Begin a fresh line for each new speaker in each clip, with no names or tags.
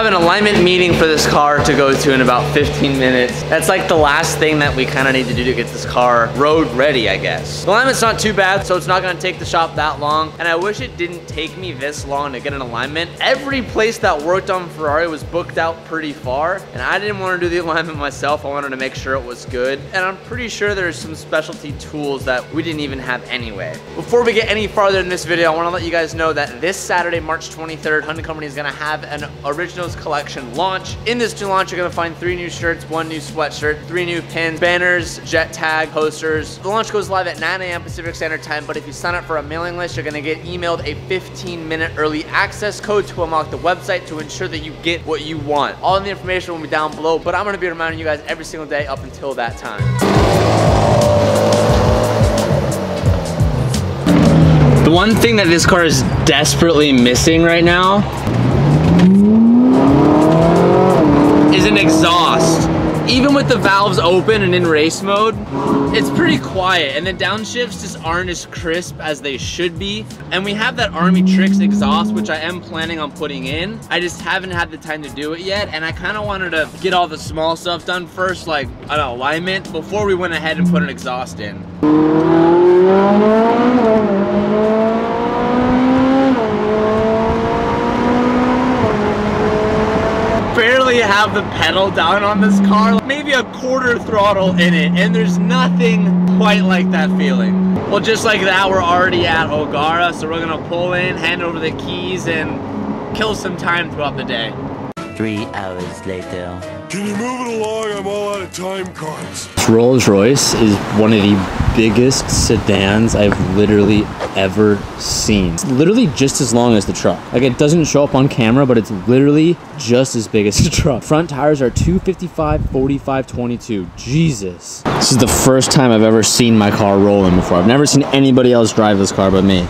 an alignment meeting for this car to go to in about 15 minutes. That's like the last thing that we kind of need to do to get this car road ready, I guess. The alignment's not too bad, so it's not gonna take the shop that long. And I wish it didn't take me this long to get an alignment. Every place that worked on Ferrari was booked out pretty far, and I didn't want to do the alignment myself. I wanted to make sure it was good. And I'm pretty sure there's some specialty tools that we didn't even have anyway. Before we get any farther in this video, I want to let you guys know that this Saturday, March 23rd, Hyundai Company is gonna have an Originals Collection launch. In this new launch, you're gonna find 3 new shirts, 1 new sweatshirt, 3 new pins, banners, jet tag, posters. The launch goes live at 9 a.m. Pacific Standard Time, but if you sign up for a mailing list, you're gonna get emailed a 15-minute early access code to unlock the website to ensure that you get what you want. All of the information will be down below, but I'm gonna be reminding you guys every single day up until that time. The one thing that this car is desperately missing right now is an exhaust. Even with the valves open and in race mode, it's pretty quiet, and the downshifts just aren't as crisp as they should be. And we have that Army Tricks exhaust, which I am planning on putting in. I just haven't had the time to do it yet, and I kind of wanted to get all the small stuff done first, like an alignment, before we went ahead and put an exhaust in. Barely have the pedal down on this car, maybe a quarter throttle in it, and there's nothing quite like that feeling. Well, just like that, we're already at O'Gara, so we're gonna pull in, hand over the keys, and kill some time throughout the day.
3 hours later.
Can you move it along? I'm all out of time cards.
This Rolls Royce is one of the biggest sedans I've literally ever seen. It's literally just as long as the truck. Like, it doesn't show up on camera, but it's literally just as big as the truck. Front tires are 255, 45, 22. Jesus. This is the first time I've ever seen my car rolling before. I've never seen anybody else drive this car but me.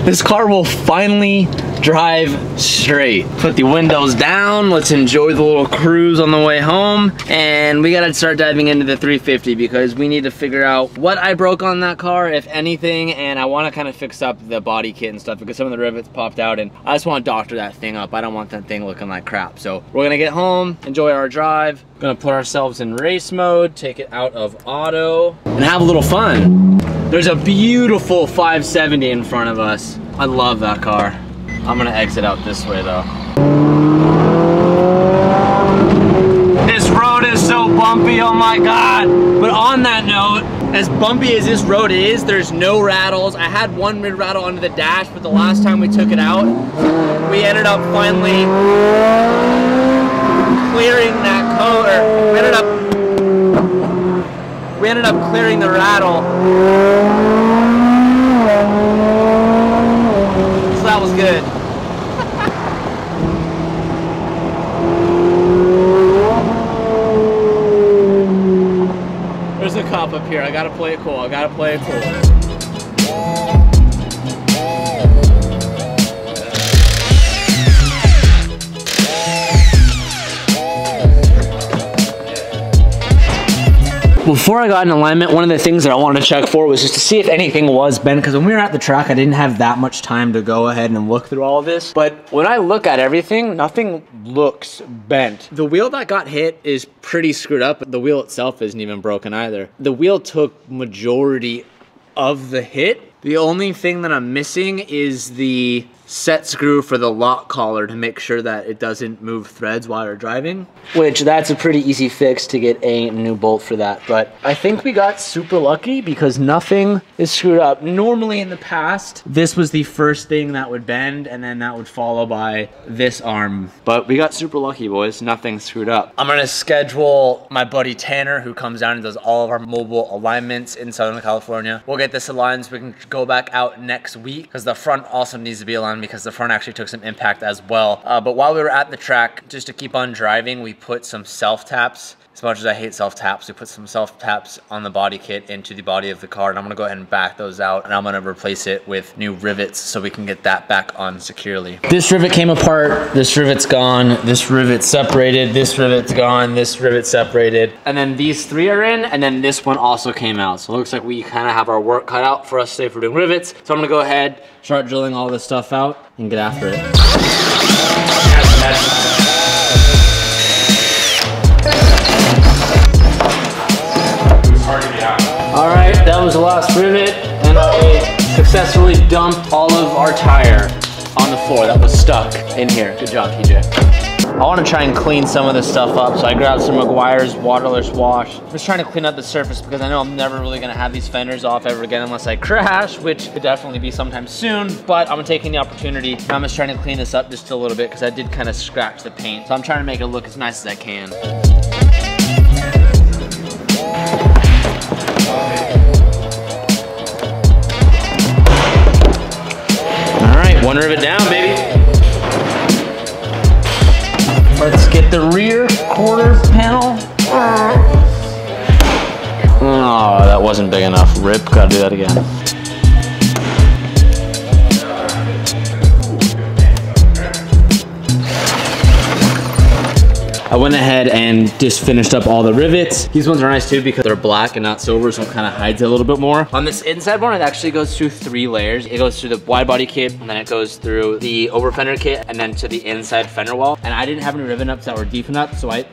This car will finally drive straight. Put the windows down, let's enjoy the little cruise on the way home, and we gotta start diving into the 350 because we need to figure out what I broke on that car, if anything, and I wanna kind of fix up the body kit and stuff because some of the rivets popped out, and I just wanna doctor that thing up. I don't want that thing looking like crap. So we're gonna get home, enjoy our drive, gonna put ourselves in race mode, take it out of auto, and have a little fun. There's a beautiful 570 in front of us. I love that car. I'm gonna exit out this way though. This road is so bumpy, oh my God. But on that note, as bumpy as this road is, there's no rattles. I had one mid rattle under the dash, but the last time we took it out, we ended up finally clearing that code, or we ended up clearing the rattle. So that was good. There's a cop up here. I gotta play it cool. I gotta play it cool. Before I got in alignment, one of the things that I wanted to check for was just to see if anything was bent, because when we were at the track, I didn't have that much time to go ahead and look through all of this. But when I look at everything, nothing looks bent. The wheel that got hit is pretty screwed up, but the wheel itself isn't even broken either. The wheel took majority of the hit. The only thing that I'm missing is the set screw for the lock collar to make sure that it doesn't move threads while you're driving, which that's a pretty easy fix to get a new bolt for that. But I think we got super lucky because nothing is screwed up. Normally in the past, this was the first thing that would bend and then that would follow by this arm. But we got super lucky, boys. Nothing screwed up. I'm gonna schedule my buddy Tanner, who comes down and does all of our mobile alignments in Southern California. We'll get this aligned so we can go back out next week, because the front also needs to be aligned because the front actually took some impact as well. But while we were at the track, just to keep on driving, we put some self-taps. As much as I hate self-taps, we put some self-taps on the body kit into the body of the car, and I'm gonna go ahead and back those out, and I'm gonna replace it with new rivets so we can get that back on securely. This rivet came apart, this rivet's gone, this rivet's separated, this rivet's gone, this rivet's separated, and then these three are in, and then this one also came out. So it looks like we kind of have our work cut out for us today for doing rivets. So I'm gonna go ahead, start drilling all this stuff out, and get after it. All right, that was the last rivet, and I successfully dumped all of our tire on the floor that was stuck in here. Good job, TJ. I want to try and clean some of this stuff up, so I grabbed some McGuire's waterless wash. I'm just trying to clean up the surface because I know I'm never really going to have these fenders off ever again unless I crash, which could definitely be sometime soon, but I'm taking the opportunity. I'm just trying to clean this up just a little bit because I did kind of scratch the paint, so I'm trying to make it look as nice as I can. All right, one rivet down, baby. Let's get the rear quarter panel. Oh, that wasn't big enough. Rip, gotta do that again. I went ahead and just finished up all the rivets. These ones are nice too because they're black and not silver, so it kind of hides it a little bit more. On this inside one, it actually goes through 3 layers. It goes through the wide body kit, and then it goes through the over fender kit, and then to the inside fender wall. And I didn't have any rivet nuts that were deep enough, so I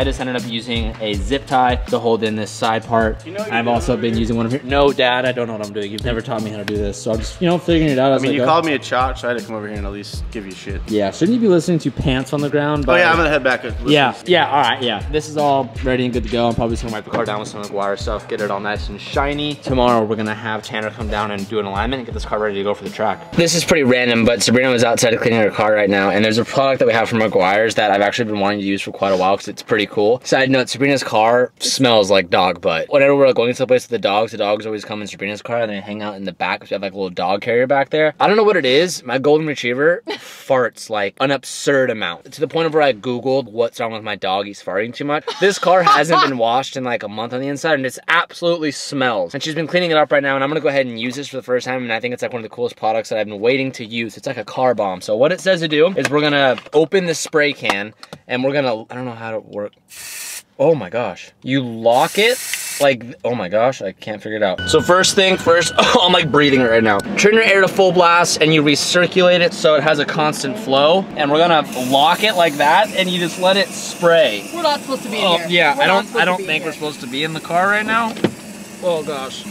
just ended up using a zip tie to hold in this side part. I've also been using one of here. No, Dad, I don't know what I'm doing. You've never taught me how to do this, so I'm just, figuring it out.
I mean, you called me a chalk, so I had to come over here and at least give you shit.
Yeah, shouldn't you be listening to Pants on the Ground?
Oh yeah, I'm gonna head back.
Yeah, all right, yeah. This is all ready and good to go. I'm probably just gonna wipe the car down with some McGuire stuff, get it all nice and shiny. Tomorrow, we're gonna have Tanner come down and do an alignment and get this car ready to go for the track. This is pretty random, but Sabrina was outside cleaning her car right now, and there's a product that we have from McGuire's that I've actually been wanting to use for quite a while because it's pretty cool. Side note, Sabrina's car smells like dog butt. Whenever we're going to the place with the dogs always come in Sabrina's car and they hang out in the back because we have like a little dog carrier back there. I don't know what it is. My golden retriever farts like an absurd amount to the point of where I Googled what's wrong with my dog. He's farting too much. This car hasn't been washed in like a month on the inside and it absolutely smells. And she's been cleaning it up right now, and I'm gonna go ahead and use this for the first time, and I think it's like one of the coolest products that I've been waiting to use. It's like a car bomb. So what it says to do is we're gonna open the spray can and we're gonna, I don't know how to work. Oh my gosh. You lock it like, oh my gosh, I can't figure it out. So first thing first, I'm like breathing right now. Turn your air to full blast and you recirculate it so it has a constant flow. And we're gonna lock it like that and you just let it spray.
We're not supposed to be in here.
Yeah, I don't think we're supposed to be in the car right now. Oh gosh.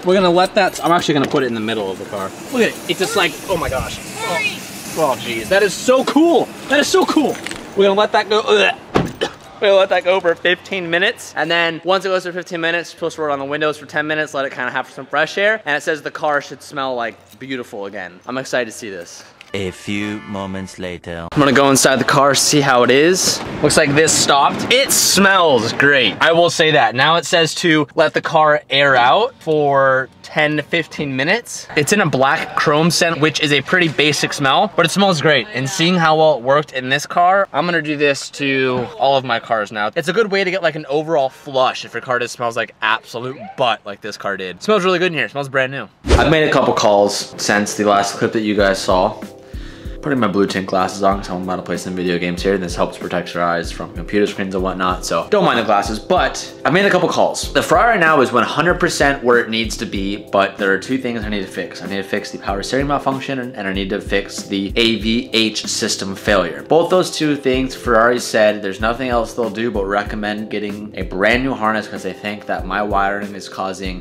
We're gonna let that, I'm actually gonna put it in the middle of the car. Look at it, it's just like, oh my gosh. Oh geez, that is so cool. That is so cool. We're gonna let that go. We'll let that go for 15 minutes. And then once it goes for 15 minutes, you're supposed to roll on the windows for 10 minutes, let it kind of have some fresh air. And it says the car should smell like beautiful again. I'm excited to see this.
A few moments later.
I'm gonna go inside the car, see how it is. Looks like this stopped. It smells great. I will say that. Now it says to let the car air out for 10 to 15 minutes. It's in a black chrome scent, which is a pretty basic smell, but it smells great. And seeing how well it worked in this car, I'm gonna do this to all of my cars now. It's a good way to get like an overall flush if your car just smells like absolute butt like this car did. It smells really good in here. It smells brand new. I've made a couple calls since the last clip that you guys saw. Putting my blue tint glasses on because I'm about to play some video games here, and this helps protect your eyes from computer screens and whatnot, so don't mind the glasses. But I've made a couple calls. The Ferrari now is 100% where it needs to be, but there are 2 things I need to fix. I need to fix the power steering malfunction, and I need to fix the AVH system failure. Both those 2 things, Ferrari said there's nothing else they'll do but recommend getting a brand new harness because they think that my wiring is causing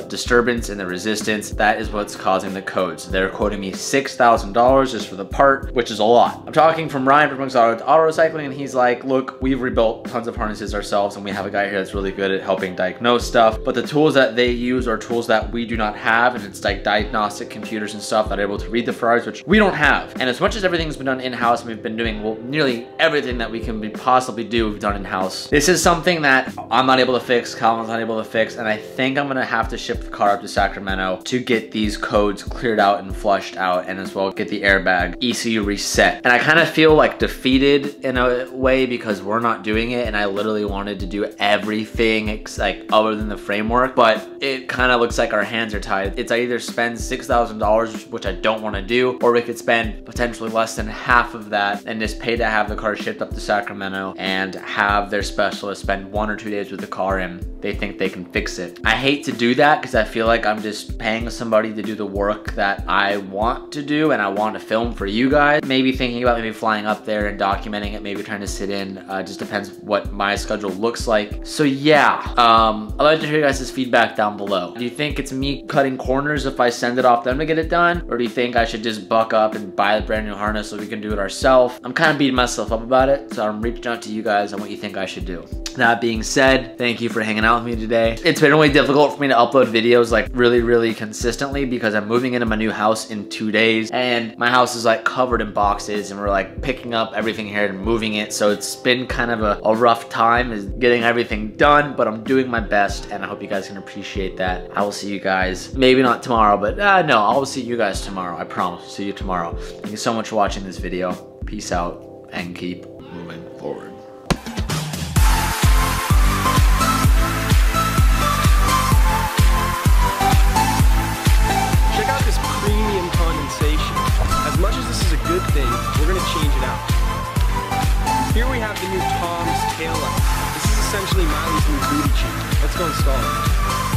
disturbance in the resistance. That is what's causing the codes. They're quoting me $6,000 just for the part, which is a lot. I'm talking from Ryan from Auto Recycling, and he's like, look, we've rebuilt tons of harnesses ourselves, and we have a guy here that's really good at helping diagnose stuff, but the tools that they use are tools that we do not have, and it's like diagnostic computers and stuff that are able to read the Ferraris, which we don't have. And as much as everything's been done in-house, we've been doing, well, nearly everything that we can possibly do, we've done in-house. This is something that I'm not able to fix, Calvin's not able to fix, and I think I'm gonna have to ship the car up to Sacramento to get these codes cleared out and flushed out, and as well get the airbag ECU reset. And I kind of feel like defeated in a way because we're not doing it, and I literally wanted to do everything like other than the framework, but it kind of looks like our hands are tied. It's I either spend $6,000, which I don't want to do, or we could spend potentially less than half of that and just pay to have the car shipped up to Sacramento and have their specialist spend 1 or 2 days with the car and they think they can fix it. I hate to do that because I feel like I'm just paying somebody to do the work that I want to do and I want to film for you you guys. Maybe thinking about maybe flying up there and documenting it, maybe trying to sit in. Just depends what my schedule looks like. So yeah, I'd like to hear you guys' feedback down below. Do you think it's me cutting corners if I send it off them to get it done? Or do you think I should just buck up and buy the brand new harness so we can do it ourselves? I'm kind of beating myself up about it, so I'm reaching out to you guys on what you think I should do. That being said, thank you for hanging out with me today. It's been really difficult for me to upload videos like really consistently because I'm moving into my new house in 2 days and my house is like covered in boxes and we're like picking up everything here and moving it. So it's been kind of a rough time is getting everything done, but I'm doing my best and I hope you guys can appreciate that. I will see you guys, maybe not tomorrow, but no, I will see you guys tomorrow. I promise. See you tomorrow. Thank you so much for watching this video. Peace out and keep moving forward.
Premium condensation. As much as this is a good thing, we're going to change it out. Here we have the new Tom's tail light. This is essentially Miley's new booty cheek. Let's go install it.